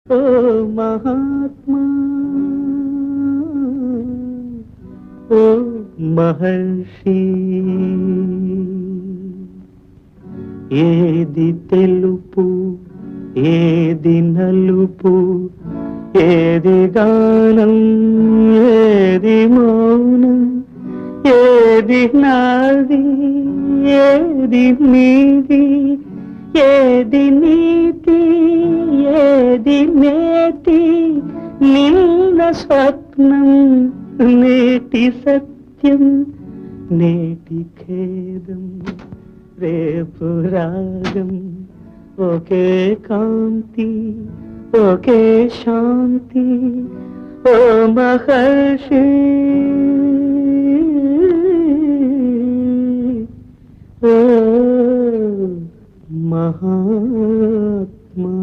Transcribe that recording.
ఓ మహాత్మా, ఓ మహర్షి, ఏది తెలుపు ఏది నలుపు, ఏది గానం ఏది మౌనం, ఏది నాది ఏది నీది, ఏది నీతి ఏది నేతి, నిన్న స్వప్నం నేటి సత్యం, నేటి ఖేదం రేపు రాగం, ఒకే కాంతి ఒకే శాంతి, ఓ మహర్షి, ఓ మహాత్మా.